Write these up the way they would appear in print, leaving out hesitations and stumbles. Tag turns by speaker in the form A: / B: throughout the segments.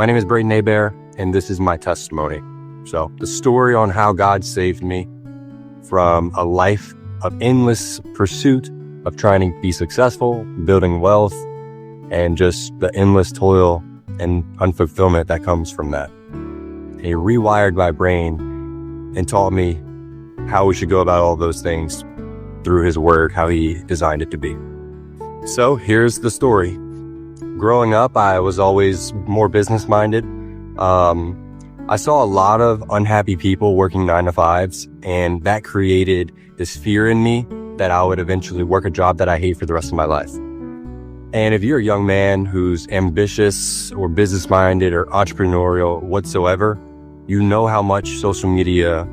A: My name is Brayden Abear, and this is my testimony. So the story on how God saved me from a life of endless pursuit of trying to be successful, building wealth, and just the endless toil and unfulfillment that comes from that. He rewired my brain and taught me how we should go about all those things through his word, how he designed it to be. So here's the story. Growing up, I was always more business-minded. I saw a lot of unhappy people working 9-to-5s, and that created this fear in me that I would eventually work a job that I hate for the rest of my life. And if you're a young man who's ambitious or business-minded or entrepreneurial whatsoever, you know how much social media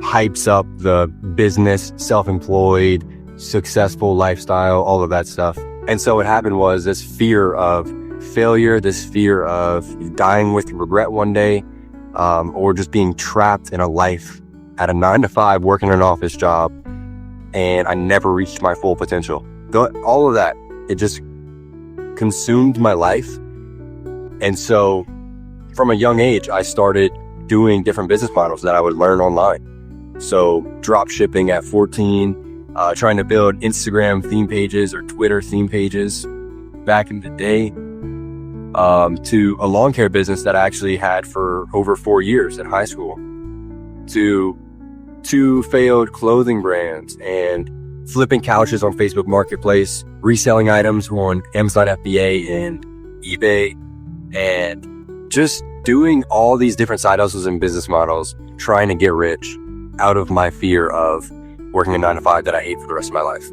A: hypes up the business, self-employed, successful lifestyle, all of that stuff. And so what happened was this fear of failure, this fear of dying with regret one day, or just being trapped in a life at a 9-to-5 working an office job, and I never reached my full potential. All of that, it just consumed my life. And so from a young age, I started doing different business models that I would learn online. So drop shipping at 14, trying to build Instagram theme pages or Twitter theme pages back in the day, to a lawn care business that I actually had for over 4 years in high school, to 2 failed clothing brands and flipping couches on Facebook Marketplace, reselling items on Amazon FBA and eBay, and just doing all these different side hustles and business models, trying to get rich out of my fear of working a 9-to-5 that I hate for the rest of my life.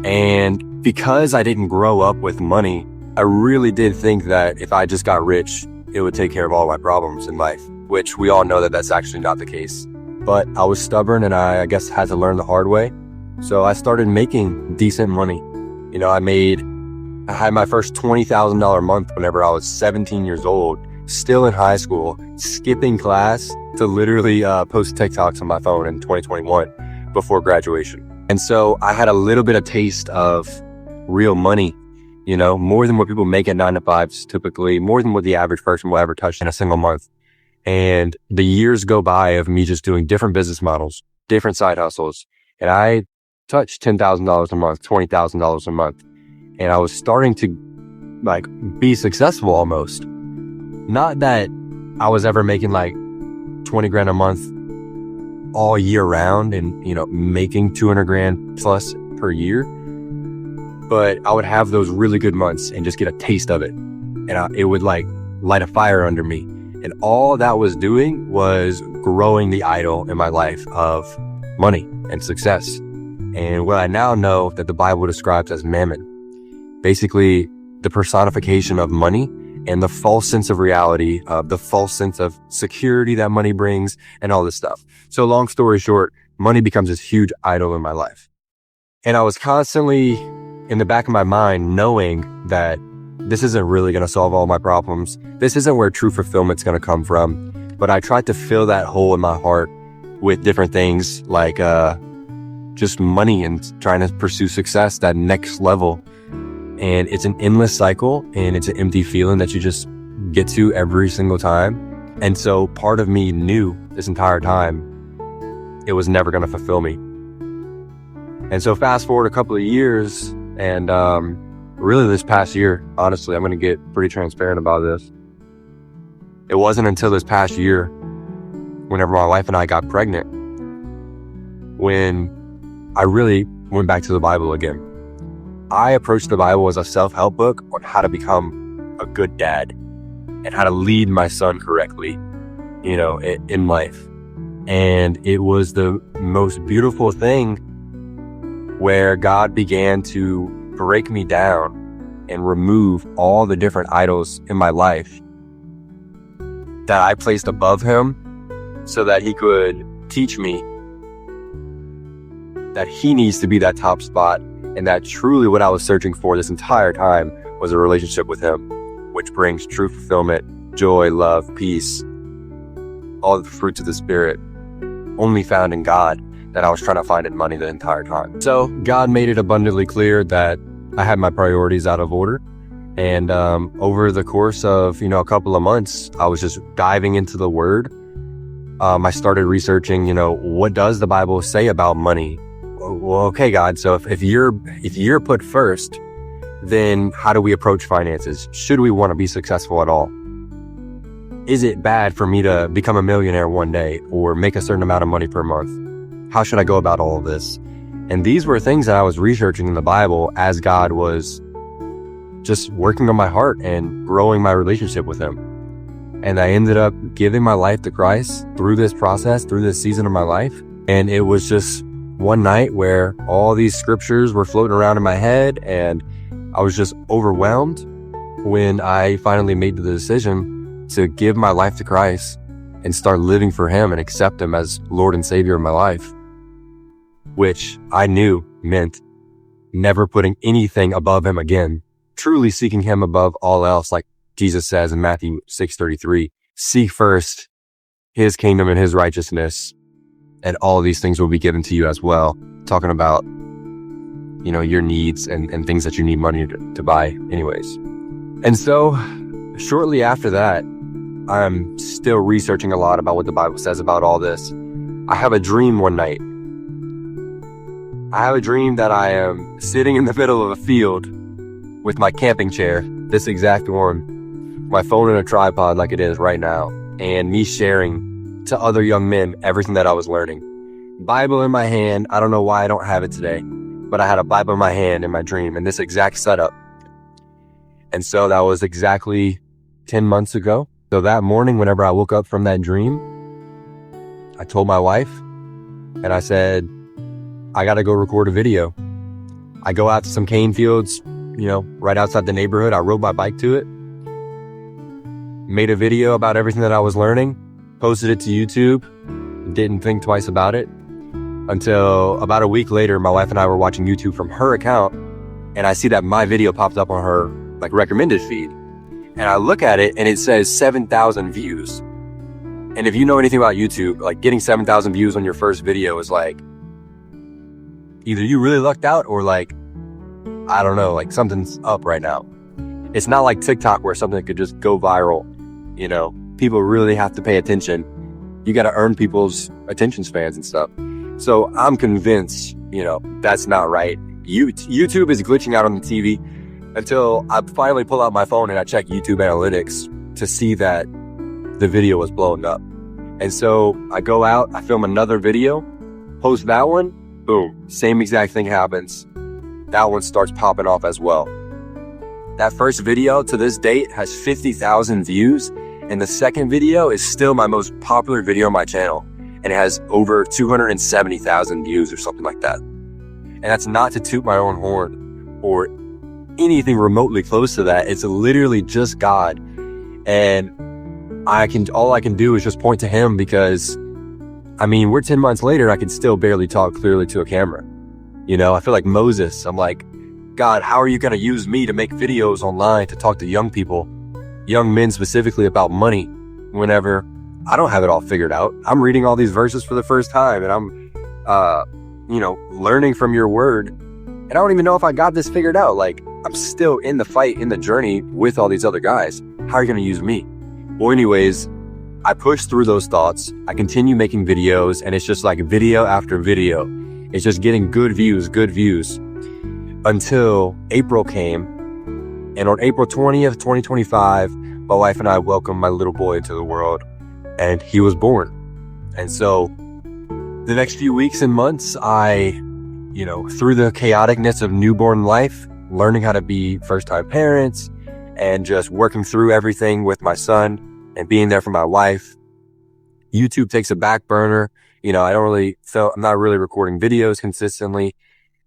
A: And because I didn't grow up with money, I really did think that if I just got rich, it would take care of all my problems in life, which we all know that that's actually not the case. But I was stubborn, and I guess had to learn the hard way. So I started making decent money. You know, I had my first $20,000 month whenever I was 17 years old, still in high school, skipping class to literally post TikToks on my phone in 2021 before graduation. And so I had a little bit of taste of real money, you know, more than what people make at 9-to-5s typically, more than what the average person will ever touch in a single month. And the years go by of me just doing different business models, different side hustles. And I touched $10,000 a month, $20,000 a month. And I was starting to be successful almost. Not that I was ever making 20 grand a month all year round and, making 200 grand plus per year. But I would have those really good months and just get a taste of it. And it would light a fire under me. And all that was doing was growing the idol in my life of money and success. And what I now know that the Bible describes as mammon, basically the personification of money and the false sense of reality, the false sense of security that money brings and all this stuff. So long story short, money becomes this huge idol in my life. And I was constantly in the back of my mind knowing that this isn't really going to solve all my problems. This isn't where true fulfillment's going to come from. But I tried to fill that hole in my heart with different things like just money and trying to pursue success, that next level. And it's an endless cycle, and it's an empty feeling that you just get to every single time. And so part of me knew this entire time it was never going to fulfill me. And so fast forward a couple of years, and really this past year, honestly, I'm going to get pretty transparent about this. It wasn't until this past year, whenever my wife and I got pregnant, when I really went back to the Bible again. I approached the Bible as a self-help book on how to become a good dad and how to lead my son correctly, in life. And it was the most beautiful thing where God began to break me down and remove all the different idols in my life that I placed above him so that he could teach me that he needs to be that top spot, and that truly what I was searching for this entire time was a relationship with him, which brings true fulfillment, joy, love, peace, all the fruits of the Spirit, only found in God, that I was trying to find in money the entire time. So God made it abundantly clear that I had my priorities out of order, And over the course of, a couple of months, I was just diving into the word. I started researching, what does the Bible say about money? Well, okay, God, so if you're put first, then how do we approach finances? Should we want to be successful at all? Is it bad for me to become a millionaire one day or make a certain amount of money per month? How should I go about all of this? And these were things that I was researching in the Bible as God was just working on my heart and growing my relationship with him. And I ended up giving my life to Christ through this process, through this season of my life. And it was just one night where all these scriptures were floating around in my head, and I was just overwhelmed when I finally made the decision to give my life to Christ and start living for him and accept him as Lord and Savior of my life, which I knew meant never putting anything above him again, truly seeking him above all else, like Jesus says in Matthew 6:33, seek first his kingdom and his righteousness, and all of these things will be given to you as well. Talking about, your needs and things that you need money to buy anyways. And so shortly after that, I'm still researching a lot about what the Bible says about all this. I have a dream one night. I have a dream that I am sitting in the middle of a field with my camping chair, this exact one, my phone in a tripod like it is right now, and me sharing to other young men everything that I was learning. Bible in my hand. I don't know why I don't have it today, but I had a Bible in my hand in my dream in this exact setup. And so that was exactly 10 months ago. So that morning, whenever I woke up from that dream, I told my wife and I said, I got to go record a video. I go out to some cane fields, right outside the neighborhood. I rode my bike to it, made a video about everything that I was learning, posted it to YouTube, didn't think twice about it until about a week later, my wife and I were watching YouTube from her account, and I see that my video popped up on her recommended feed. And I look at it and it says 7,000 views. And if you know anything about YouTube, getting 7,000 views on your first video is either you really lucked out or I don't know, something's up right now. It's not like TikTok where something could just go viral. People really have to pay attention. You got to earn people's attention spans and stuff. So I'm convinced, that's not right. YouTube is glitching out on the TV until I finally pull out my phone and I check YouTube analytics to see that the video was blown up. And so I go out, I film another video, post that one, boom, same exact thing happens. That one starts popping off as well. That first video to this date has 50,000 views, and the second video is still my most popular video on my channel, and it has over 270,000 views or something like that. And that's not to toot my own horn or anything remotely close to that. It's literally just God, and all I can do is just point to him, because we're 10 months later, I can still barely talk clearly to a camera. I feel like Moses. I'm like, God, how are you going to use me to make videos online to talk to young people, young men specifically, about money, whenever I don't have it all figured out? I'm reading all these verses for the first time, and I'm, learning from your word, and I don't even know if I got this figured out. I'm still in the fight, in the journey with all these other guys. How are you going to use me? Well, anyways, I push through those thoughts. I continue making videos, and it's just video after video. It's just getting good views, until April came. And on April 20th, 2025, my wife and I welcomed my little boy into the world, and he was born. And so the next few weeks and months, I, through the chaoticness of newborn life, learning how to be first-time parents and just working through everything with my son and being there for my wife, YouTube takes a back burner. I'm not really recording videos consistently.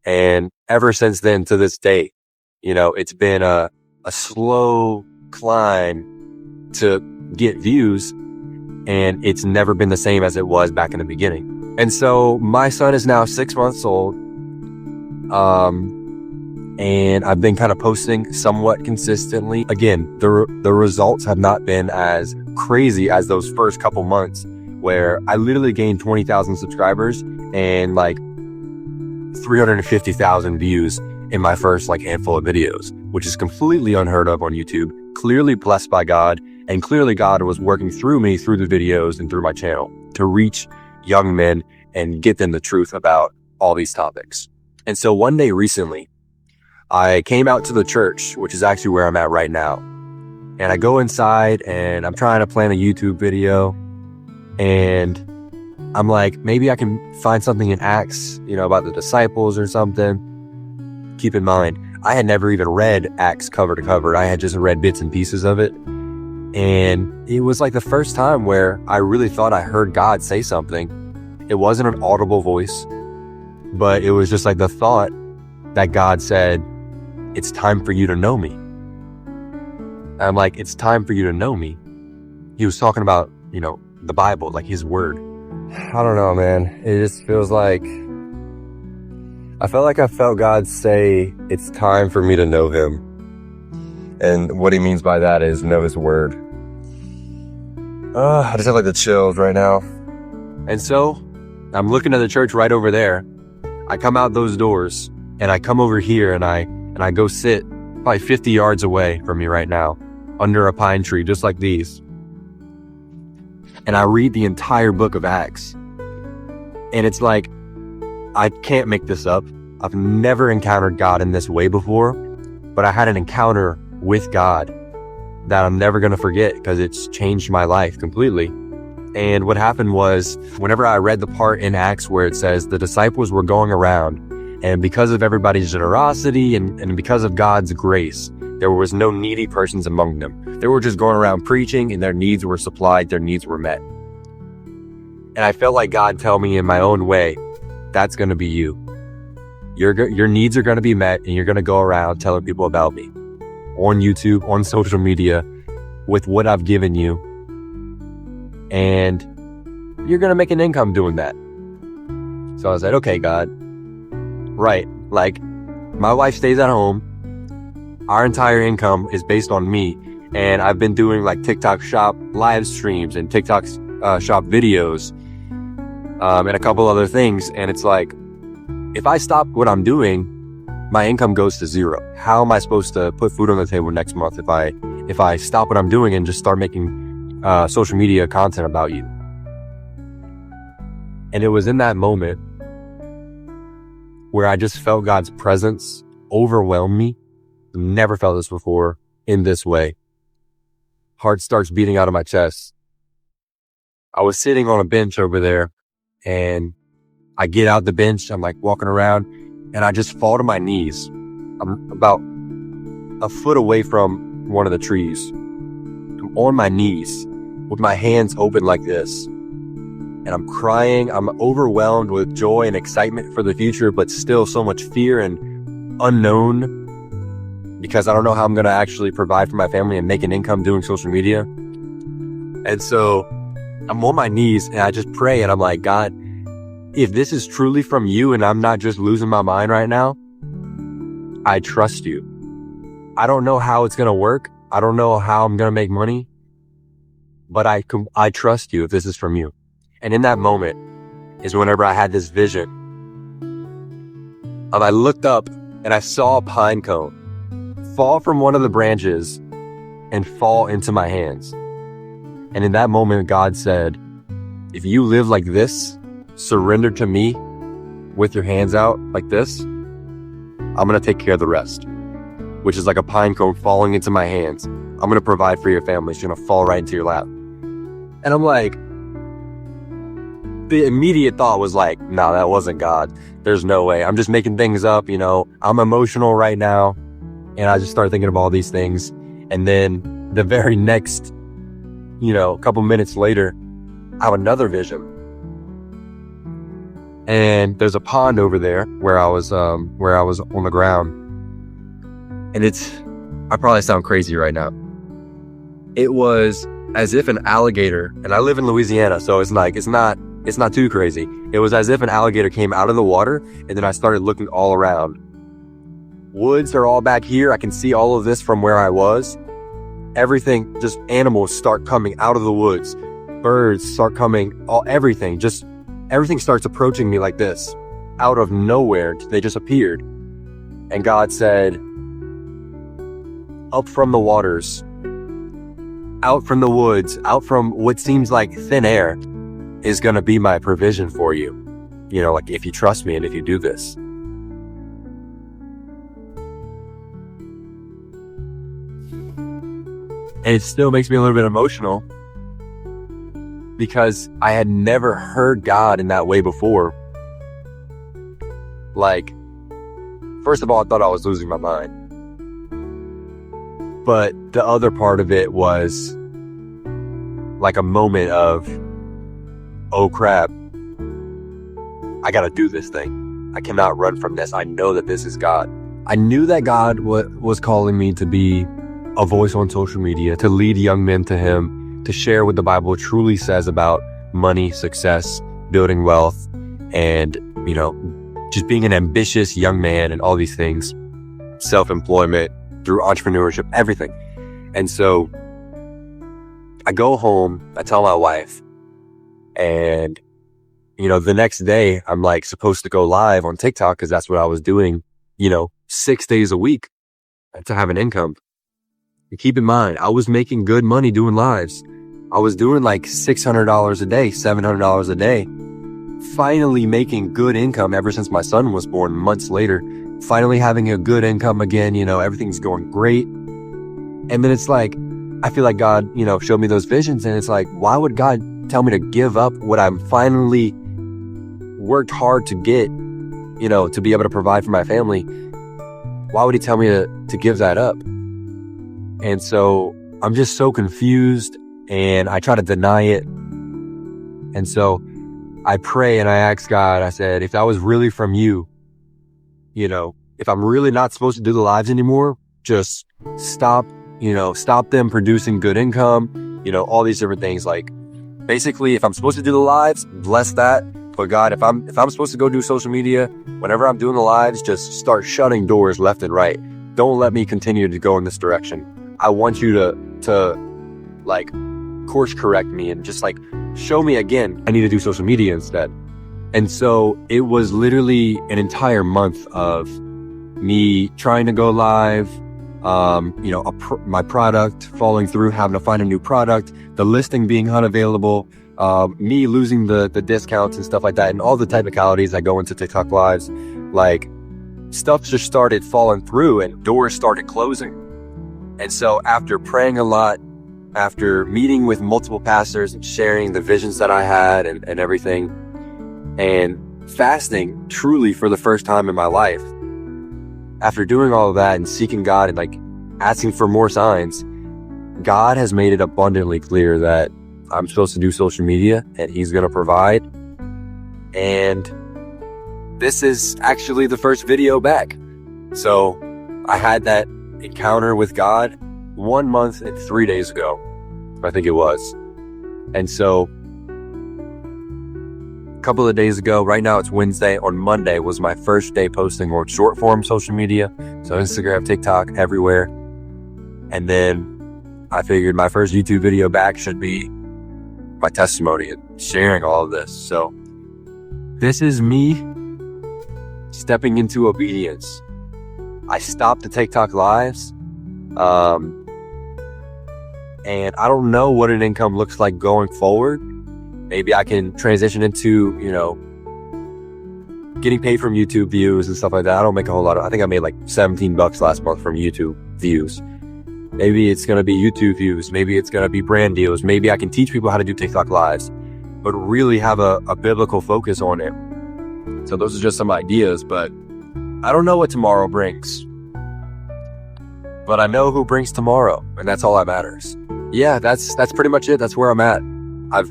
A: And ever since then to this day, it's been a slow climb to get views, and it's never been the same as it was back in the beginning. And so my son is now 6 months old. And I've been kind of posting somewhat consistently. Again, the results have not been as crazy as those first couple months, where I literally gained 20,000 subscribers and 350,000 views in my first handful of videos, which is completely unheard of on YouTube, clearly blessed by God, and clearly God was working through me through the videos and through my channel to reach young men and get them the truth about all these topics. And so one day recently, I came out to the church, which is actually where I'm at right now. And I go inside and I'm trying to plan a YouTube video. And I'm like, maybe I can find something in Acts, about the disciples or something. Keep in mind, I had never even read Acts cover to cover. I had just read bits and pieces of it. And it was the first time where I really thought I heard God say something. It wasn't an audible voice, but it was just the thought that God said, it's time for you to know me. I'm like, it's time for you to know me. He was talking about, the Bible, his word. I don't know, man. It just feels I felt God say, it's time for me to know him. And what he means by that is know his word. I just have the chills right now. And so I'm looking at the church right over there. I come out those doors and I come over here and I go sit probably 50 yards away from me right now under a pine tree, just like these. And I read the entire book of Acts. And it's I can't make this up. I've never encountered God in this way before, but I had an encounter with God that I'm never going to forget because it's changed my life completely. And what happened was, whenever I read the part in Acts where it says the disciples were going around, and because of everybody's generosity and because of God's grace, there was no needy persons among them. They were just going around preaching, and their needs were supplied, their needs were met. And I felt God tell me in my own way, that's going to be you. Your needs are going to be met, and you're going to go around telling people about me on YouTube, on social media, with what I've given you. And you're going to make an income doing that. So I said, okay, God, right. My wife stays at home. Our entire income is based on me. And I've been doing TikTok shop live streams and TikTok shop videos, and a couple other things. And it's if I stop what I'm doing, my income goes to zero. How am I supposed to put food on the table next month if I stop what I'm doing and just start making social media content about you? And it was in that moment where I just felt God's presence overwhelm me. Never felt this before in this way. Heart starts beating out of my chest. I was sitting on a bench over there, and I get out the bench. I'm walking around, and I just fall to my knees. I'm about a foot away from one of the trees. I'm on my knees with my hands open like this. And I'm crying. I'm overwhelmed with joy and excitement for the future, but still so much fear and unknown, because I don't know how I'm going to actually provide for my family and make an income doing social media. And so I'm on my knees and I just pray, and I'm like, God, if this is truly from you and I'm not just losing my mind right now, I trust you. I don't know how it's going to work. I don't know how I'm going to make money, but I trust you if this is from you. And in that moment is whenever I had this vision. I looked up and I saw a pine cone fall from one of the branches and fall into my hands. And in that moment, God said, if you live like this, surrender to me with your hands out like this, I'm going to take care of the rest, which is like a pine cone falling into my hands. I'm going to provide for your family. It's going to fall right into your lap. And I'm like, the immediate thought was no, that wasn't God. There's no way. I'm just making things up. I'm emotional right now. And I just started thinking of all these things. And then the very next, couple minutes later, I have another vision. And there's a pond over there where I was on the ground. And I probably sound crazy right now. It was as if an alligator, and I live in Louisiana, so it's not too crazy. It was as if an alligator came out of the water, and then I started looking all around. Woods are all back here. I can see all of this from where I was. Everything, just animals start coming out of the woods. Birds start coming, everything starts approaching me like this. Out of nowhere, they just appeared. And God said, up from the waters, out from the woods, out from what seems like thin air is going to be my provision for you. You know, like if you trust me and if you do this. And it still makes me a little bit emotional because I had never heard God in that way before. Like, first of all, I thought I was losing my mind. But the other part of it was like a moment of, oh crap, I gotta do this thing. I cannot run from this. I know that this is God. I knew that God was calling me to be a voice on social media, to lead young men to Him, to share what the Bible truly says about money, success, building wealth, and, you know, just being an ambitious young man and all these things, self-employment, through entrepreneurship, everything. And so I go home, I tell my wife, and, you know, the next day I'm like supposed to go live on TikTok because that's what I was doing, you know, 6 days a week to have an income. And keep in mind, I was making good money doing lives. I was doing like $600 a day, $700 a day, finally making good income ever since my son was born months later, finally having a good income again, you know, everything's going great. And then it's like, I feel like God, you know, showed me those visions, and it's like, why would God tell me to give up what I'm finally worked hard to get, you know, to be able to provide for my family? Why would He tell me to give that up? And so I'm just so confused, and I try to deny it. And so I pray and I ask God, I said, if that was really from you, you know, if I'm really not supposed to do the lives anymore, just stop them producing good income, you know, all these different things. Like, basically, if I'm supposed to do the lives, bless that. But God, if I'm supposed to go do social media, whenever I'm doing the lives, just start shutting doors left and right. Don't let me continue to go in this direction. I want you to like course correct me and just like show me again I need to do social media instead. And so it was literally an entire month of me trying to go live, you know, my product falling through, having to find a new product, the listing being unavailable, me losing the discounts and stuff like that, and all the technicalities that go into TikTok lives. Like, stuff just started falling through and doors started closing. And so after praying a lot, after meeting with multiple pastors and sharing the visions that I had and everything, and fasting truly for the first time in my life, after doing all of that and seeking God and like asking for more signs, God has made it abundantly clear that I'm supposed to do social media and He's going to provide. And this is actually the first video back. So I had that encounter with God 1 month and 3 days ago, I think it was. And so a couple of days ago, right now it's Wednesday, on Monday was my first day posting on short form social media, so Instagram, TikTok, everywhere. And then I figured my first YouTube video back should be my testimony and sharing all of this. So this is me stepping into obedience. I stopped the TikTok lives, and I don't know what an income looks like going forward. Maybe I can transition into, you know, getting paid from YouTube views and stuff like that. I don't make a whole lot I think I made like $17 last month from YouTube views. Maybe it's going to be YouTube views. Maybe it's going to be brand deals. Maybe I can teach people how to do TikTok lives, but really have a biblical focus on it. So those are just some ideas, but I don't know what tomorrow brings, but I know who brings tomorrow, and that's all that matters. Yeah, that's pretty much it. That's where I'm at.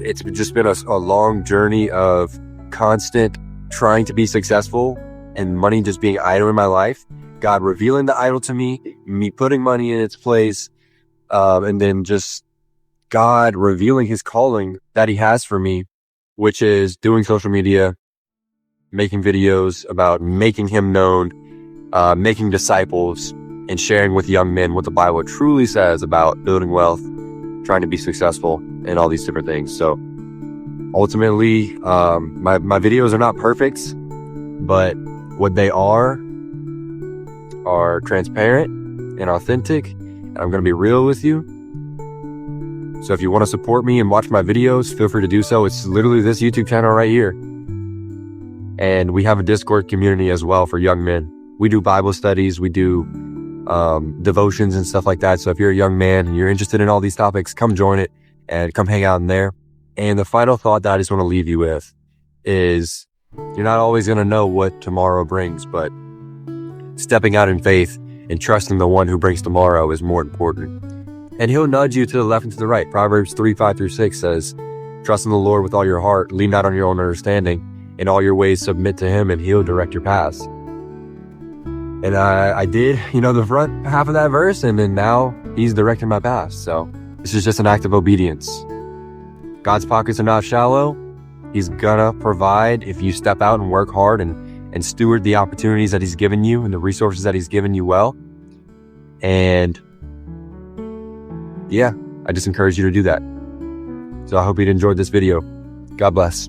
A: It's just been a long journey of constant trying to be successful and money just being idle in my life. God revealing the idol to me putting money in its place, and then just God revealing His calling that He has for me, which is doing social media, making videos about making Him known, making disciples, and sharing with young men what the Bible truly says about building wealth, trying to be successful, and all these different things. So ultimately, my videos are not perfect, but what they are are transparent and authentic, and I'm going to be real with you. So if you want to support me and watch my videos, feel free to do so. It's literally this YouTube channel right here. And we have a Discord community as well for young men. We do Bible studies, we do devotions and stuff like that. So if you're a young man and you're interested in all these topics, come join it and come hang out in there. And the final thought that I just want to leave you with is you're not always going to know what tomorrow brings, but stepping out in faith and trusting the one who brings tomorrow is more important. And he'll nudge you to the left and to the right. Proverbs 3:5-6 says, trust in the Lord with all your heart, lean not on your own understanding, in all your ways submit to him, and he'll direct your paths. And I did, the front half of that verse, and then now he's directing my path. So this is just an act of obedience. God's pockets are not shallow. He's gonna provide if you step out and work hard and steward the opportunities that he's given you and the resources that he's given you well. And yeah, I just encourage you to do that. So I hope you enjoyed this video. God bless.